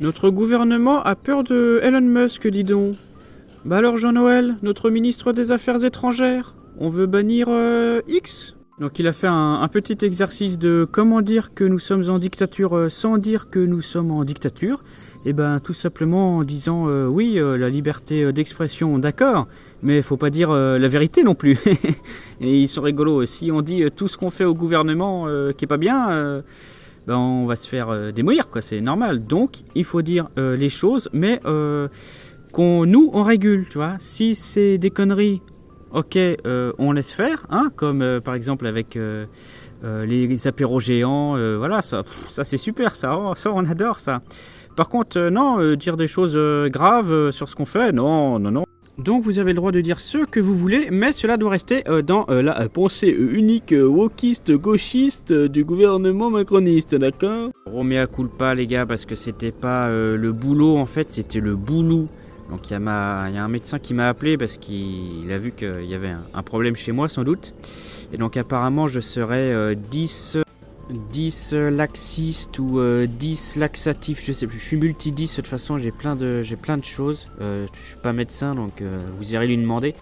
Notre gouvernement a peur de Elon Musk, dis donc. Bah alors Jean-Noël, notre ministre des Affaires étrangères, on veut bannir X? Donc il a fait un petit exercice de comment dire que nous sommes en dictature sans dire que nous sommes en dictature. Et ben tout simplement en disant oui, la liberté d'expression, d'accord, mais faut pas dire la vérité non plus. Et ils sont rigolos. Si on dit tout ce qu'on fait au gouvernement qui est pas bien, ben on va se faire démolir, quoi, c'est normal. Donc il faut dire les choses, mais nous on régule, tu vois. Si c'est des conneries, ok, on laisse faire, hein, comme par exemple avec les apéros géants, voilà, ça c'est super, ça on adore ça. Par contre, non, dire des choses graves sur ce qu'on fait, non, non, non. Donc vous avez le droit de dire ce que vous voulez, mais cela doit rester dans la pensée unique wokiste gauchiste du gouvernement macroniste, d'accord? Romea culpa les gars, parce que c'était pas le boulot en fait, c'était le boulot. Donc il y a un médecin qui m'a appelé parce qu'il a vu qu'il y avait un problème chez moi sans doute. Et donc apparemment je serais 10 laxiste ou 10 laxatif, je sais plus. Je suis multi-10 de toute façon, j'ai plein de choses. Je suis pas médecin donc vous irez lui demander.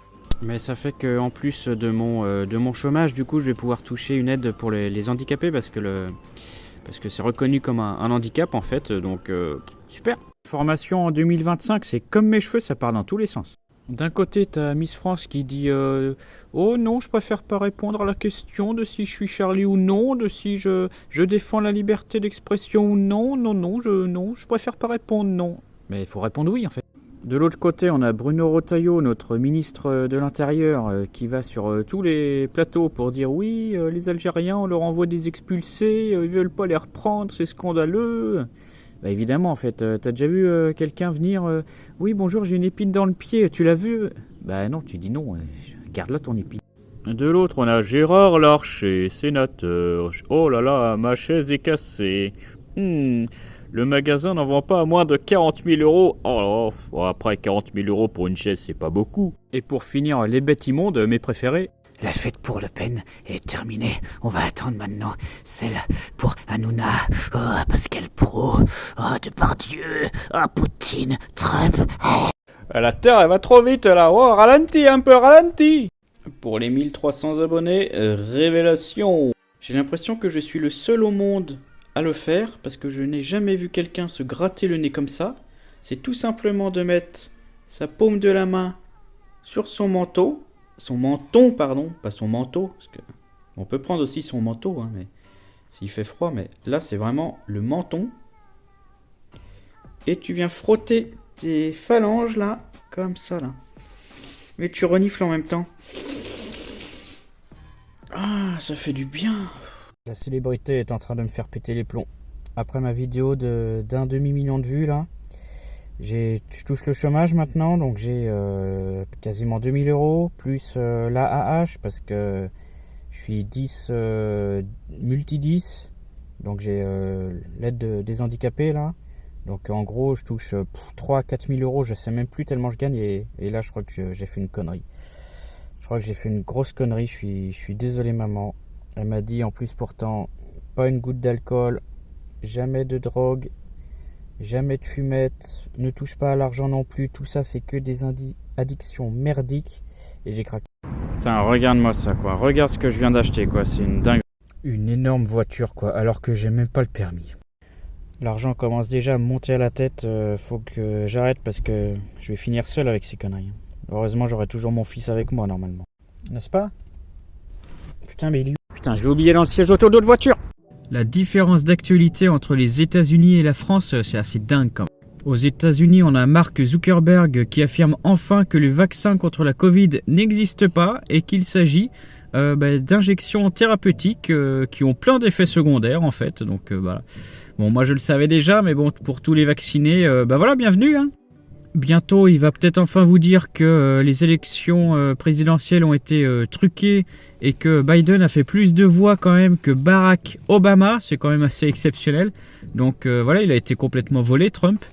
Mais ça fait que en plus de mon chômage, du coup je vais pouvoir toucher une aide pour les handicapés parce que c'est reconnu comme un handicap en fait, donc super. Formation en 2025, c'est comme mes cheveux, ça part dans tous les sens. D'un côté, t'as Miss France qui dit oh non, je préfère pas répondre à la question de si je suis Charlie ou non, de si je défends la liberté d'expression ou non, non, je préfère pas répondre non. Mais il faut répondre oui en fait. De l'autre côté, on a Bruno Retailleau, notre ministre de l'Intérieur, qui va sur tous les plateaux pour dire oui, les Algériens, on leur envoie des expulsés, ils veulent pas les reprendre, c'est scandaleux. Bah évidemment, en fait, t'as déjà vu quelqu'un venir oui, bonjour, j'ai une épine dans le pied, tu l'as vu? Bah non, tu dis non, garde là ton épine. De l'autre, on a Gérard Larcher, sénateur. Oh là là, ma chaise est cassée. Le magasin n'en vend pas à moins de 40 000 euros. Oh là, bon, après 40 000 euros pour une chaise, c'est pas beaucoup. Et pour finir, les bêtes immondes, mes préférés. La fête pour Le Pen est terminée. On va attendre maintenant celle pour Hanouna, Pascal Pro, Depardieu, Poutine, Trump. La terre, elle va trop vite là. Oh, ralentis un peu, ralentis. Pour les 1300 abonnés, révélation. J'ai l'impression que je suis le seul au monde à le faire parce que je n'ai jamais vu quelqu'un se gratter le nez comme ça. C'est tout simplement de mettre sa paume de la main sur son manteau. Son menton, pardon, pas son manteau, parce que on peut prendre aussi son manteau, hein, mais s'il fait froid, mais là c'est vraiment le menton. Et tu viens frotter tes phalanges là, comme ça là. Et tu renifles en même temps. Ah, ça fait du bien. La célébrité est en train de me faire péter les plombs. Après ma vidéo d'un demi-million de vues là, je touche le chômage maintenant, donc j'ai quasiment 2000 euros, plus l'AAH, parce que je suis 10, multi-10, donc j'ai l'aide des handicapés là. Donc en gros, je touche 3 à 4000 euros, je sais même plus tellement je gagne, et là je crois que j'ai fait une connerie. Je crois que j'ai fait une grosse connerie, je suis désolé maman. Elle m'a dit en plus pourtant, pas une goutte d'alcool, jamais de drogue, jamais de fumette, ne touche pas à l'argent non plus, tout ça c'est que des addictions merdiques, et j'ai craqué. Enfin, regarde-moi ça quoi, regarde ce que je viens d'acheter quoi, c'est une dingue. Une énorme voiture quoi, alors que j'ai même pas le permis. L'argent commence déjà à me monter à la tête, faut que j'arrête parce que je vais finir seul avec ces conneries. Heureusement j'aurai toujours mon fils avec moi normalement. N'est-ce pas? Putain mais il est où? Putain, je vais oublier dans le siège auto d'autres voitures. La différence d'actualité entre les États-Unis et la France, c'est assez dingue quand même. Aux États-Unis, on a Mark Zuckerberg qui affirme enfin que le vaccin contre la Covid n'existe pas et qu'il s'agit d'injections thérapeutiques qui ont plein d'effets secondaires en fait. Donc voilà. Bon, moi je le savais déjà, mais bon, pour tous les vaccinés, voilà, bienvenue. Hein. Bientôt, il va peut-être enfin vous dire que les élections présidentielles ont été truquées et que Biden a fait plus de voix quand même que Barack Obama. C'est quand même assez exceptionnel. Donc voilà, il a été complètement volé, Trump.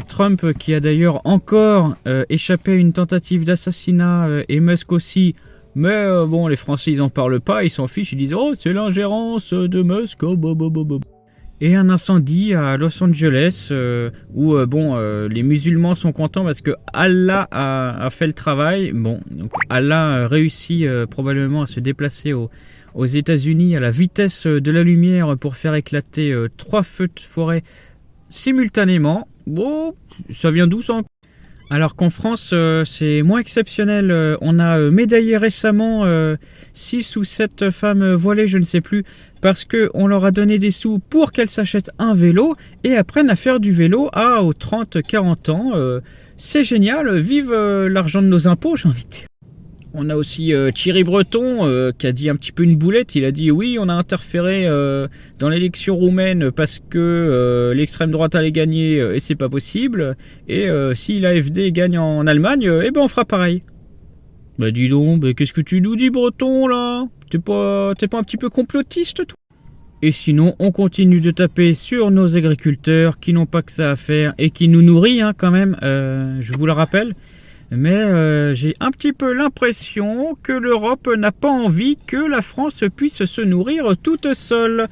Trump qui a d'ailleurs encore échappé à une tentative d'assassinat et Musk aussi. Mais bon, les Français, ils en parlent pas, ils s'en fichent. Ils disent « Oh, c'est l'ingérence de Musk. Oh, et un incendie à Los Angeles où les musulmans sont contents parce que Allah a fait le travail. Bon, donc Allah a réussi probablement à se déplacer aux États-Unis à la vitesse de la lumière pour faire éclater 3 feux de forêt simultanément. Bon, ça vient d'où ça? Alors qu'en France, c'est moins exceptionnel. On a médaillé récemment 6 ou 7 femmes voilées, je ne sais plus, parce qu'on leur a donné des sous pour qu'elles s'achètent un vélo et apprennent à faire du vélo aux 30-40 ans. C'est génial, vive l'argent de nos impôts, j'ai envie de dire. On a aussi Thierry Breton qui a dit un petit peu une boulette. Il a dit oui, on a interféré dans l'élection roumaine parce que l'extrême droite allait gagner et c'est pas possible. Et si l'AfD gagne en Allemagne, eh ben on fera pareil. Bah dis donc, bah, qu'est-ce que tu nous dis Breton là? T'es pas un petit peu complotiste toi? Et sinon, on continue de taper sur nos agriculteurs qui n'ont pas que ça à faire et qui nous nourrissent hein, quand même, je vous le rappelle. Mais j'ai un petit peu l'impression que l'Europe n'a pas envie que la France puisse se nourrir toute seule.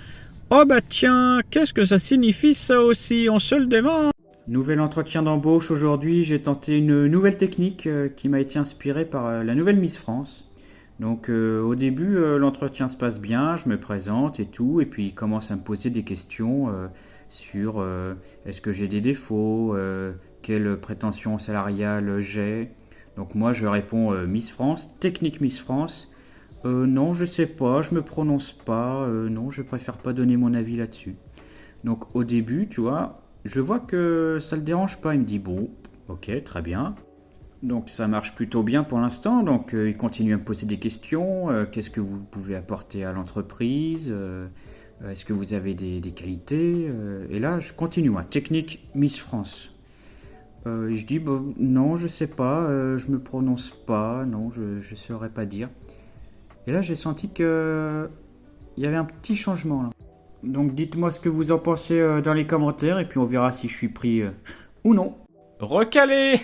Oh bah tiens, qu'est-ce que ça signifie ça aussi? On se le demande. Nouvel entretien d'embauche aujourd'hui, j'ai tenté une nouvelle technique qui m'a été inspirée par la nouvelle Miss France. Donc au début, l'entretien se passe bien, je me présente et tout, et puis il commence à me poser des questions sur est-ce que j'ai des défauts, quelle prétention salariale j'ai. Donc moi je réponds Miss France, technique Miss France. Non, je sais pas, je me prononce pas, non, je préfère pas donner mon avis là-dessus. Donc au début, tu vois, je vois que ça le dérange pas, il me dit bon, ok, très bien. Donc ça marche plutôt bien pour l'instant, donc il continue à me poser des questions, qu'est-ce que vous pouvez apporter à l'entreprise, est-ce que vous avez des qualités, et là je continue, moi, technique Miss France. Et je dis bah, non, je sais pas, je me prononce pas, non, je saurais pas dire. Et là j'ai senti que il y avait un petit changement là. Donc dites-moi ce que vous en pensez dans les commentaires et puis on verra si je suis pris ou non. Recalé.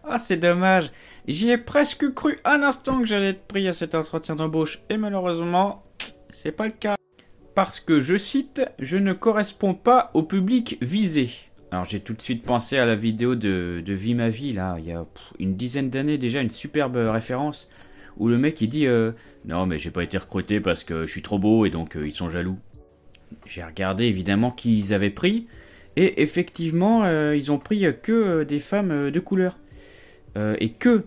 Ah c'est dommage, j'y ai presque cru un instant que j'allais être pris à cet entretien d'embauche et malheureusement c'est pas le cas. Parce que, je cite, je ne corresponds pas au public visé. Alors j'ai tout de suite pensé à la vidéo de Vie ma vie, là, il y a une dizaine d'années déjà, une superbe référence, où le mec il dit non mais j'ai pas été recruté parce que je suis trop beau et donc ils sont jaloux. J'ai regardé évidemment qui ils avaient pris, et effectivement ils ont pris que des femmes de couleur. Et que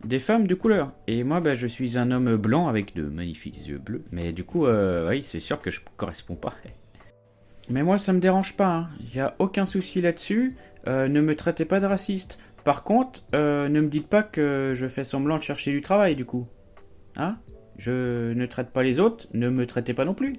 des femmes de couleur. Et moi, bah, je suis un homme blanc avec de magnifiques yeux bleus. Mais du coup, oui, c'est sûr que je corresponds pas. Mais moi, ça me dérange pas. Hein. Y a aucun souci là-dessus. Ne me traitez pas de raciste. Par contre, ne me dites pas que je fais semblant de chercher du travail, du coup. Hein? Je ne traite pas les autres, ne me traitez pas non plus.